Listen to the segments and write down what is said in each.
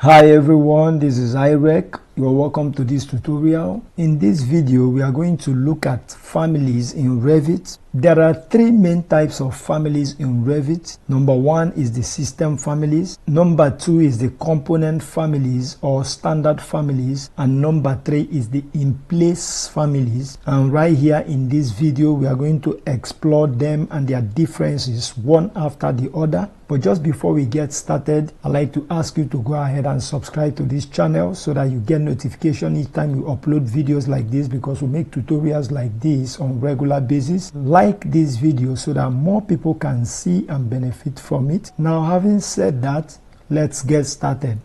Hi everyone, this is IREC. You're welcome to this tutorial. In this video, we are going to look at families in Revit. There are three main types of families in Revit. Number one is the system families. Number two is the component families or standard families. And number three is the in-place families. And right here in this video, we are going to explore them and their differences one after the other. But just before we get started, I'd like to ask you to go ahead and subscribe to this channel so that you get notification each time we upload videos like this, because we make tutorials like this on regular basis. Like this video so that more people can see and benefit from it. Now, having said that, let's get started.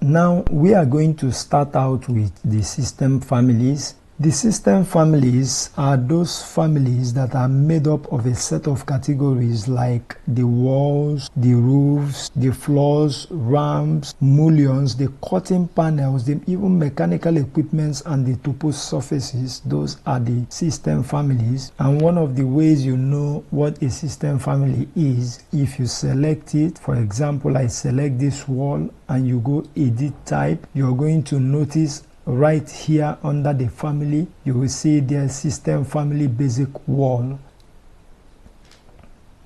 Now, we are going to start out with the system families. The system families are those families that are made up of a set of categories like the walls, the roofs, the floors, ramps, mullions, the curtain panels, the even mechanical equipments and the topo surfaces. Those are the system families. And one of the ways you know what a system family is, if you select it, for example, I select this wall and you go edit type, you're going to notice right here under the family, you will see their system family basic wall.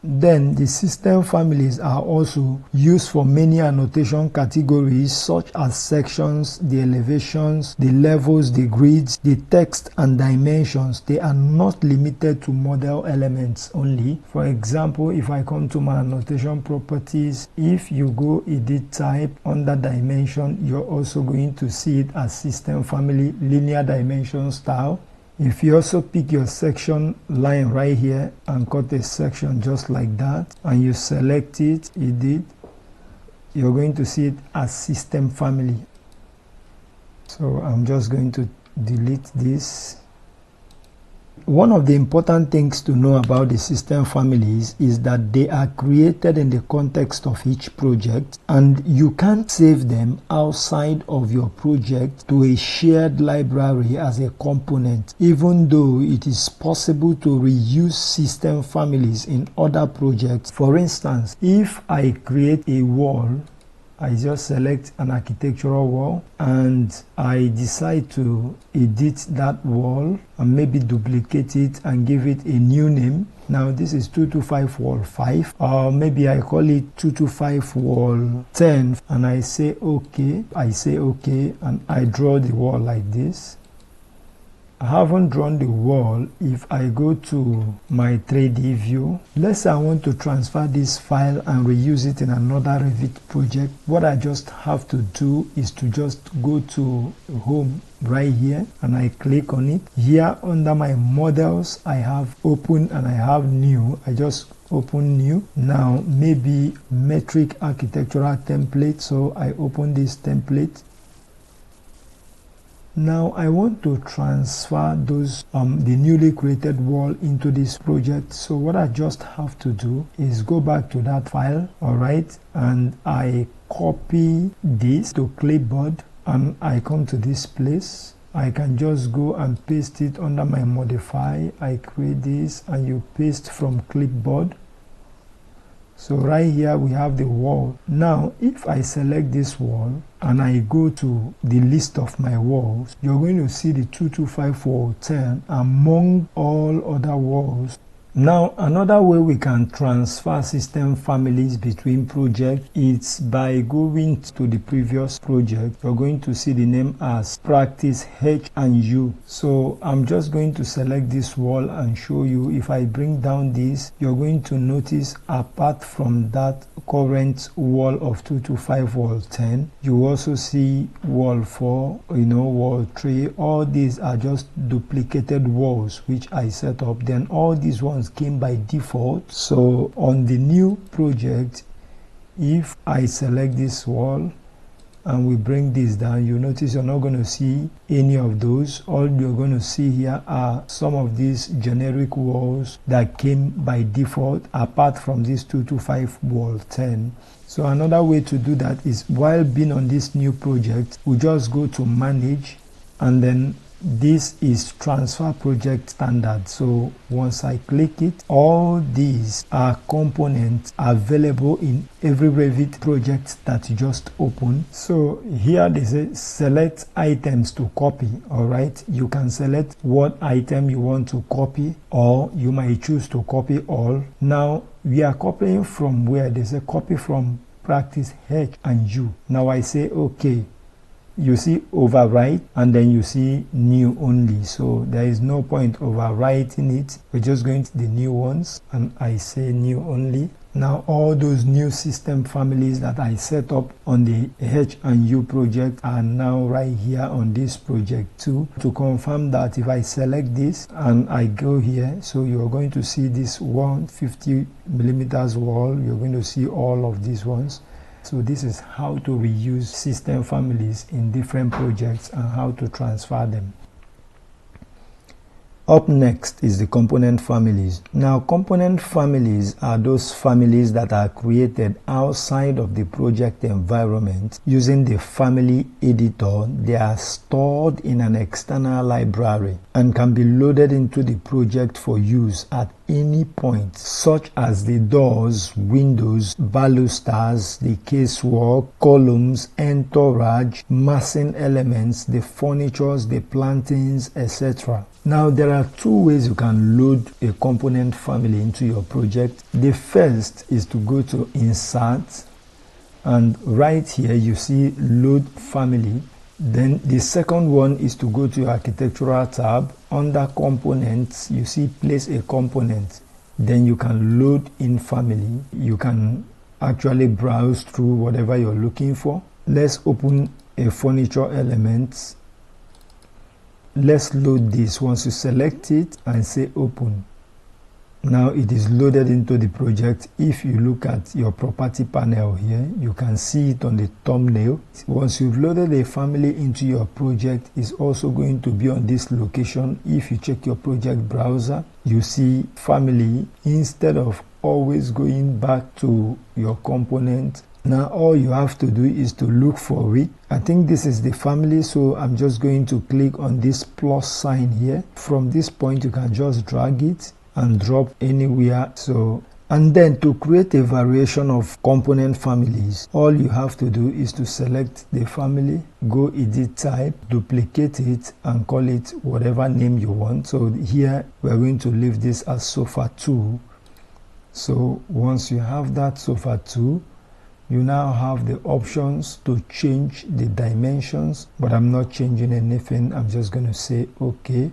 Then the system families are also used for many annotation categories such as sections, the elevations, the levels, the grids, the text and dimensions. They are not limited to model elements only. For example, if I come to my annotation properties, if you go edit type under dimension, you're also going to see it as system family linear dimension style. If you also pick your section line right here and cut a section just like that, and you select it, edit, you're going to see it as system family. So I'm just going to delete this. One of the important things to know about the system families is that they are created in the context of each project, and you can't save them outside of your project to a shared library as a component, even though it is possible to reuse system families in other projects. For instance, if I create a wall, I just select an architectural wall and I decide to edit that wall and maybe duplicate it and give it a new name. Now this is 225 wall 5, or maybe I call it 225 wall 10, and I say okay. And I draw the wall like this. I haven't drawn the wall. If I go to my 3D view, let's say I want to transfer this file and reuse it in another Revit project. What I just have to do is to just go to home right here and I click on it. Here under my models, I have open and I have new. I just open new. Now maybe metric architectural template, so I open this template. Now I want to transfer those the newly created wall into this project. So what I just have to do is go back to that file, all right, and I copy this to clipboard and I come to this place. I can just go and paste it under my modify. I create this and you paste from clipboard. So right here we have the wall. Now if I select this wall and I go to the list of my walls, you're going to see the 225 wall 10 among all other walls. Now another way we can transfer system families between projects is by going to the previous project. You're going to see the name as practice H and U. So I'm just going to select this wall and show you. If I bring down this, you're going to notice apart from that current wall of 225 wall 10, you also see wall 4, wall 3. All these are just duplicated walls which I set up. Then all these ones came by default. So on the new project, if I select this wall and we bring this down, you notice you're not going to see any of those. All you're going to see here are some of these generic walls that came by default apart from this 225 wall 10. So another way to do that is, while being on this new project, we just go to manage and then This is transfer project standard. So once I click it, all these are components available in every Revit project that you just open. So here they say select items to copy. All right, you can select what item you want to copy, or you might choose to copy all. Now we are copying from where they say copy from practice H and U. Now I say okay. You see overwrite, and then you see new only. So there is no point overwriting it. We're just going to the new ones, and I say new only. Now all those new system families that I set up on the H and U project are now right here on this project too. To confirm that, if I select this and I go here, so you're going to see this 150 millimeters wall. You're going to see all of these ones. So this is how to reuse system families in different projects and how to transfer them. Up next is the component families. Now, component families are those families that are created outside of the project environment using the family editor. They are stored in an external library and can be loaded into the project for use at any point, such as the doors, windows, balusters, the casework, columns, entourage, massing elements, the furnitures, the plantings, etc. Now there are two ways you can load a component family into your project. The first is to go to Insert, and right here you see Load Family. Then the second one is to go to your Architectural tab. Under Components, you see Place a Component. Then you can load in family. You can actually browse through whatever you're looking for. Let's open a furniture element. Let's load this. Once you select it and say open, now it is loaded into the project. If you look at your property panel here, you can see it on the thumbnail. Once you've loaded a family into your project, it's also going to be on this location. If you check your project browser, you see family instead of always going back to your component. Now all you have to do is to look for it. I think this is the family, so I'm just going to click on this plus sign here. From this point you can just drag it and drop anywhere. So, and then to create a variation of component families, all you have to do is to select the family, go edit type, duplicate it and call it whatever name you want. So here we're going to leave this as sofa 2. So once you have that sofa 2, you now have the options to change the dimensions, but I'm not changing anything. I'm just going to say OK.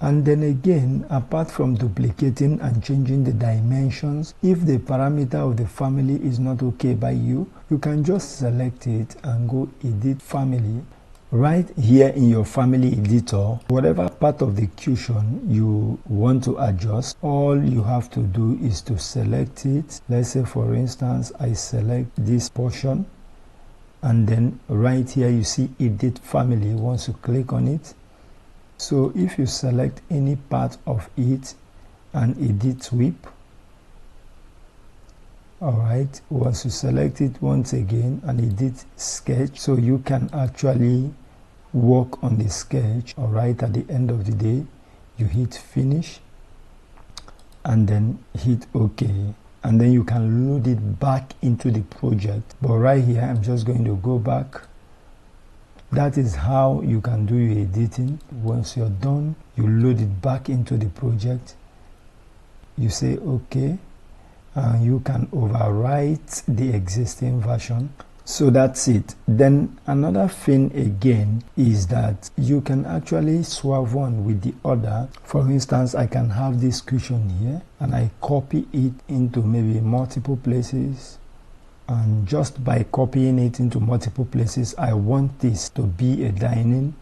And then again, apart from duplicating and changing the dimensions, if the parameter of the family is not okay by you, you can just select it and go edit family. Right here in your family editor, whatever part of the cushion you want to adjust, all you have to do is to select it. Let's say for instance, I select this portion, and then right here you see edit family. Once you click on it, so if you select any part of it and edit sweep, alright, once you select it once again and edit sketch, so you can actually work on the sketch. Alright, at the end of the day you hit finish and then hit OK, and then you can load it back into the project. But right here I'm just going to go back. That is how you can do your editing. Once you're done, you load it back into the project. You say OK, and you can overwrite the existing version. So that's it. Then another thing again is that you can actually swap one with the other. For instance, I can have this cushion here and I copy it into maybe multiple places. And just by copying it into multiple places, I want this to be a dining.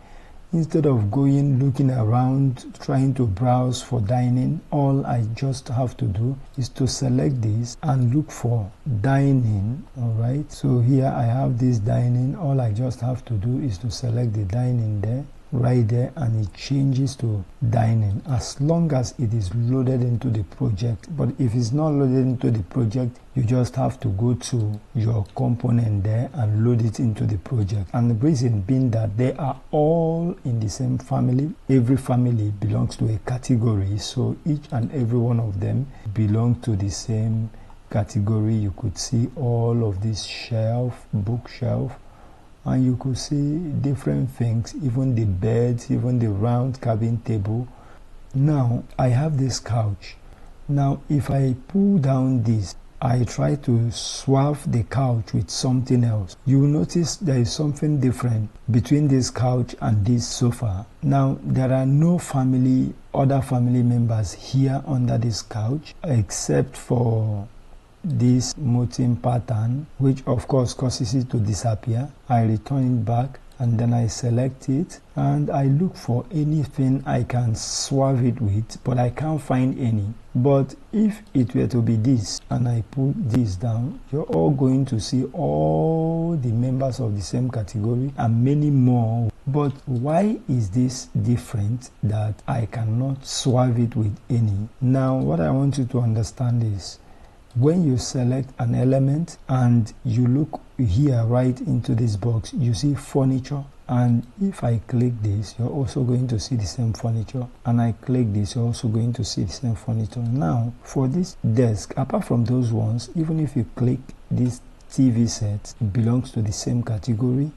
Instead of going looking around trying to browse for dining, all I just have to do is to select this and look for dining. Alright, so here I have this dining. All I just have to do is to select the dining there. right there and it changes to dining as long as it is loaded into the project. But if it's not loaded into the project, you just have to go to your component there and load it into the project. And the reason being that they are all in the same family. Every family belongs to a category, so each and every one of them belong to the same category. You could see all of this shelf, bookshelf, and you could see different things, even the beds, even the round cabin table. Now I have this couch. Now if I pull down this, I try to swap the couch with something else. You will notice there is something different between this couch and this sofa. Now there are no other family members here under this couch except for this mounting pattern, which of course causes it to disappear. I return it back and then I select it and I look for anything I can swap it with, but I can't find any. But if it were to be this and I put this down, you're all going to see all the members of the same category and many more. But why is this different that I cannot swap it with any? Now what I want you to understand is, when you select an element and you look here right into this box, you see furniture, and if I click this, you're also going to see the same furniture, and I click this, you're also going to see the same furniture. Now for this desk, apart from those ones, even if you click this TV set, it belongs to the same category.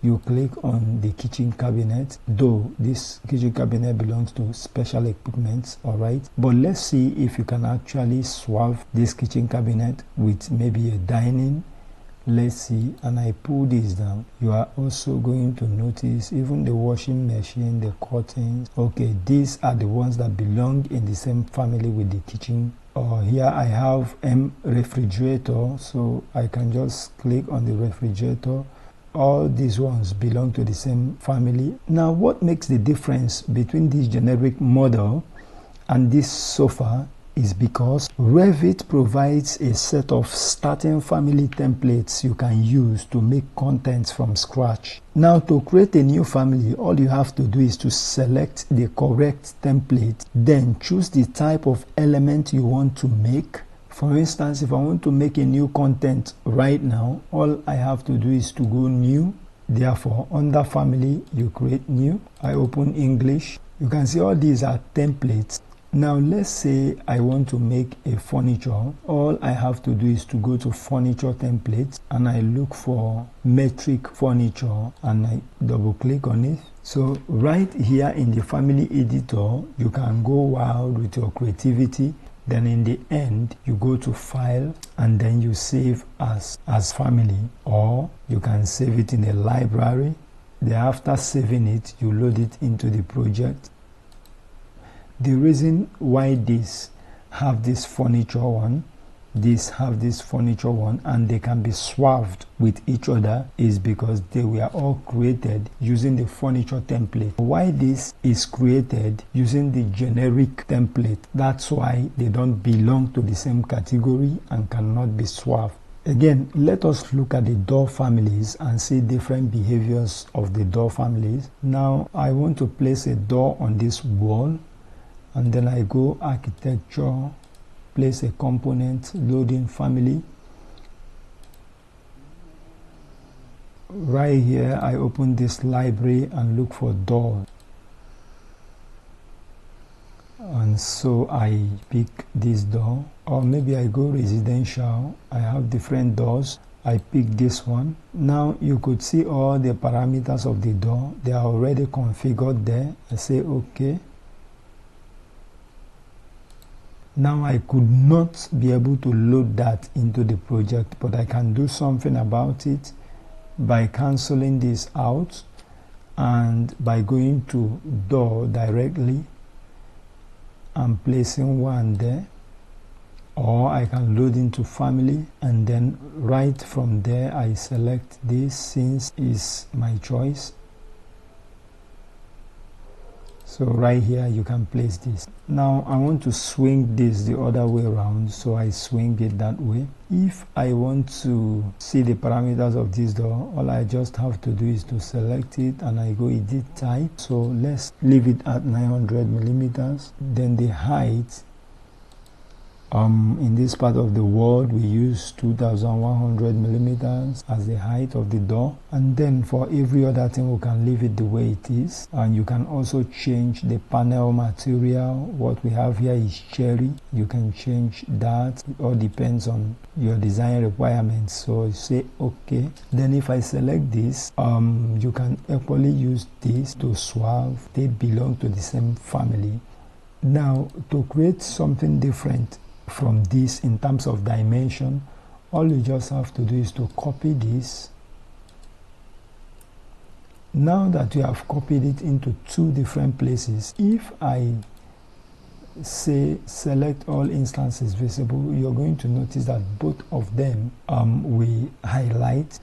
You click on the kitchen cabinet, though this kitchen cabinet belongs to special equipment, alright? But let's see if you can actually swap this kitchen cabinet with maybe a dining. Let's see, and I pull this down. You are also going to notice even the washing machine, the curtains. Okay, these are the ones that belong in the same family with the kitchen. Here I have refrigerator, so I can just click on the refrigerator. All these ones belong to the same family. Now what makes the difference between this generic model and this sofa is because Revit provides a set of starting family templates you can use to make contents from scratch. Now to create a new family, all you have to do is to select the correct template, then choose the type of element you want to make. For instance, if I want to make a new content right now, all I have to do is to go new. Therefore, under family, you create new. I open English. You can see all these are templates. Now, let's say I want to make a furniture. All I have to do is to go to furniture templates and I look for metric furniture and I double click on it. So right here in the family editor, you can go wild with your creativity. Then in the end, you go to file and then you save as family, or you can save it in a library. Then after saving it, you load it into the project. The reason why this have this furniture one, this have this furniture one, and they can be swapped with each other is because they were all created using the furniture template. Why this is created using the generic template, that's why they don't belong to the same category and cannot be swapped. Again, let us look at the door families and see different behaviors of the door families. Now I want to place a door on this wall, and then I go architecture, place a component, loading family. Right here, I open this library and look for doors. And so I pick this door, or maybe I go residential. I have different doors. I pick this one. Now you could see all the parameters of the door. They are already configured there. I say okay. Now I could not be able to load that into the project, but I can do something about it by cancelling this out and by going to door directly and placing one there, or I can load into family and then right from there I select this since is my choice. So right here you can place this. Now I want to swing this the other way around, so I swing it that way. If I want to see the parameters of this door, all I just have to do is to select it and I go edit type. So let's leave it at 900 millimeters. Then the height, in this part of the world we use 2100 millimeters as the height of the door, and then for every other thing we can leave it the way it is. And you can also change the panel material. What we have here is cherry. You can change that. It all depends on your design requirements. So say okay. Then if I select this, you can equally use this to swap. They belong to the same family. Now to create something different from this in terms of dimension, all you just have to do is to copy this. Now that you have copied it into two different places, if I say select all instances visible, you're going to notice that both of them we highlight,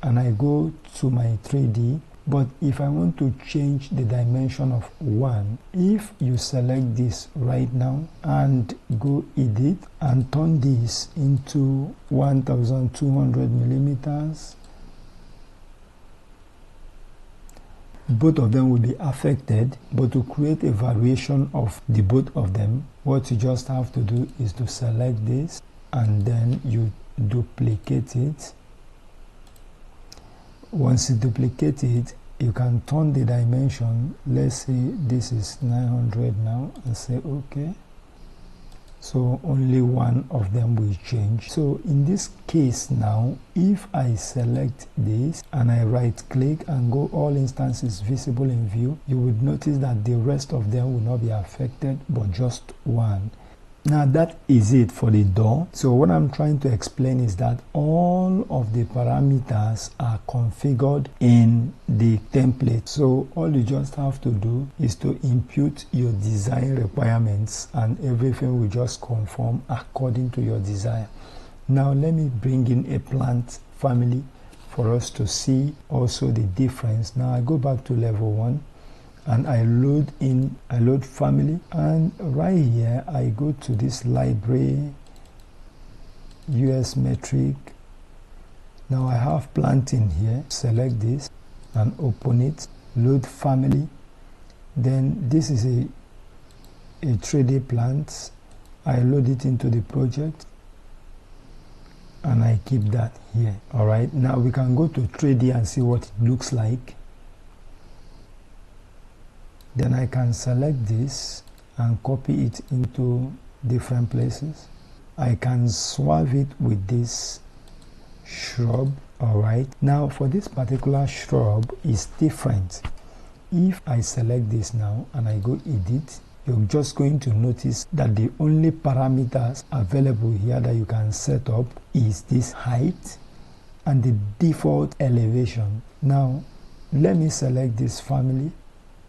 and I go to my 3D. But if I want to change the dimension of one, if you select this right now and go edit and turn this into 1200 millimeters, both of them will be affected. But to create a variation of the both of them, what you just have to do is to select this and then you duplicate it. Once you duplicate it, you can turn the dimension. Let's say this is 900 now and say okay. So only one of them will change. So in this case now, if I select this and I right click and go all instances visible in view, you would notice that the rest of them will not be affected, but just one. Now that is it for the door. So what I'm trying to explain is that all of the parameters are configured in the template. So all you just have to do is to input your design requirements and everything will just conform according to your desire. Now let me bring in a plant family for us to see also the difference. Now I go back to level 1. And I load family, and right here I go to this library, US metric. Now I have plant in here. Select this and open it, load family. Then this is a 3D plant. I load it into the project and I keep that here. All right, now we can go to 3D and see what it looks like. Then I can select this and copy it into different places. I can swap it with this shrub. All right, now for this particular shrub is different. If I select this now and I go edit, you're just going to notice that the only parameters available here that you can set up is this height and the default elevation. Now let me select this family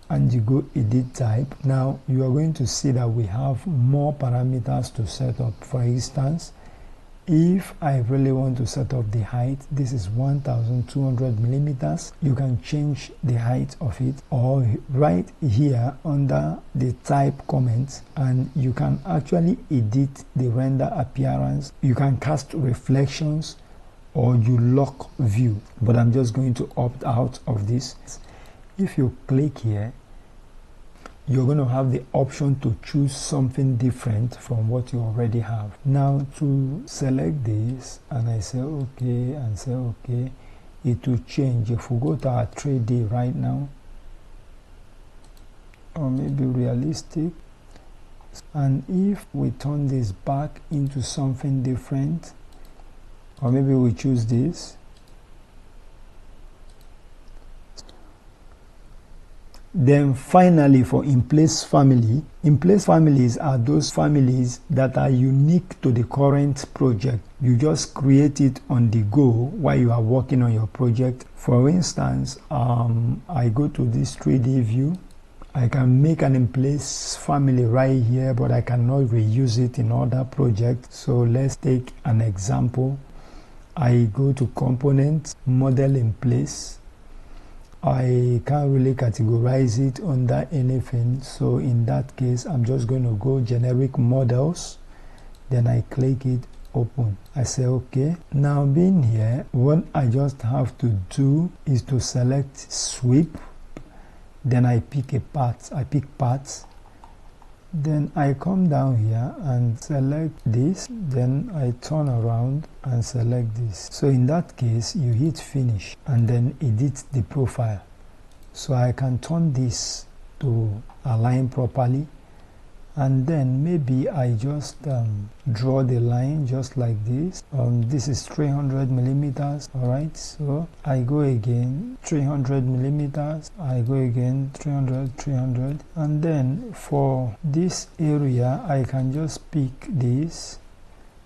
and you go edit type. Now you are going to see that we have more parameters to set up. For instance, if I really want to set up the height, this is 1200 millimeters. You can change the height of it, or right here under the type comments, and you can actually edit the render appearance. You can cast reflections or you lock view, but I'm just going to opt out of this. If you click here, you're going to have the option to choose something different from what you already have. Now to select this and I say okay and say okay, it will change. If we go to our 3D right now, or maybe realistic, and if we turn this back into something different, or maybe we choose this, then finally for in-place family, in-place families are those families that are unique to the current project. You just create it on the go while you are working on your project. For instance, I go to this 3D view. I can make an in-place family right here, but I cannot reuse it in other projects. So let's take an example. I go to components, model in place. I can't really categorize it under anything, so in that case I'm just going to go generic models, then I click it, open. I say okay. Now being here, what I just have to do is to select sweep, then I pick a part, I pick parts, then I come down here and select this, then I turn around and select this. So in that case, you hit finish and then edit the profile. So I can turn this to align properly, and then maybe I just draw the line just like this. This is 300 millimeters. All right, so I go again 300 millimeters, I go again 300, and then for this area I can just pick this.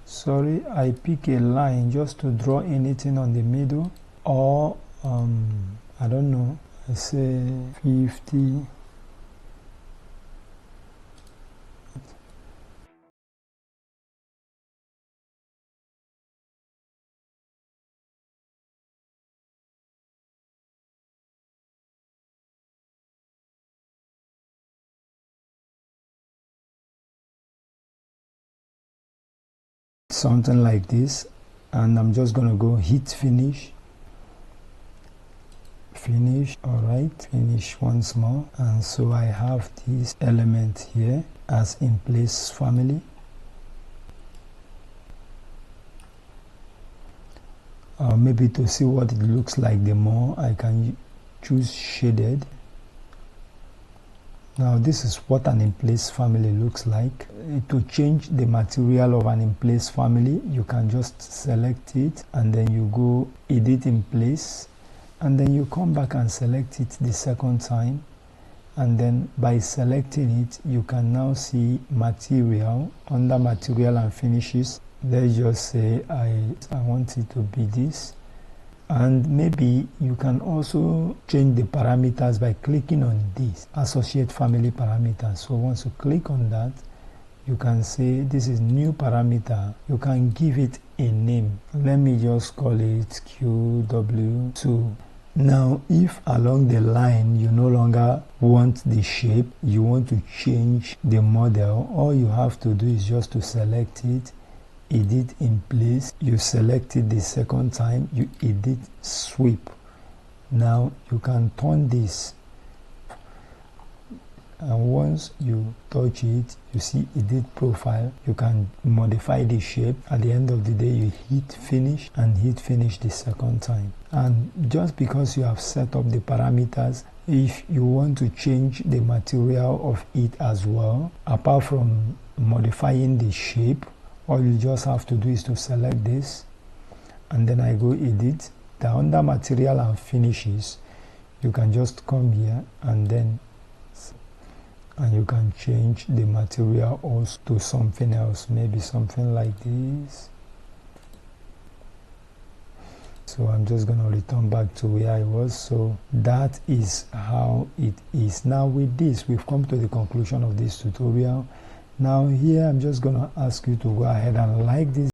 Sorry, I pick a line just to draw anything on the middle, or I don't know, I say 50. Something like this, and I'm just gonna go hit finish. All right, finish once more, and so I have this element here as in place family. Maybe to see what it looks like the more, I can choose shaded. Now this is what an in-place family looks like. To change the material of an in-place family, you can just select it and then you go edit in place, and then you come back and select it the second time, and then by selecting it you can now see material. Under material and finishes, let's just say I want it to be this. And maybe you can also change the parameters by clicking on this, associate family parameters. So once you click on that, you can say this is new parameter. You can give it a name. Let me just call it QW2. Now, if along the line you no longer want the shape, you want to change the model, all you have to do is just to select it, edit in place, you select it the second time, you edit sweep. Now you can turn this, and once you touch it, you see edit profile. You can modify the shape. At the end of the day, you hit finish and hit finish the second time. And just because you have set up the parameters, if you want to change the material of it as well, apart from modifying the shape, all you just have to do is to select this, and then I go edit. Then under material and finishes, you can just come here and then you can change the material also to something else, maybe something like this. So I'm just going to return back to where I was. So that is how it is. Now with this, we've come to the conclusion of this tutorial. Now here I'm just going to ask you to go ahead and like this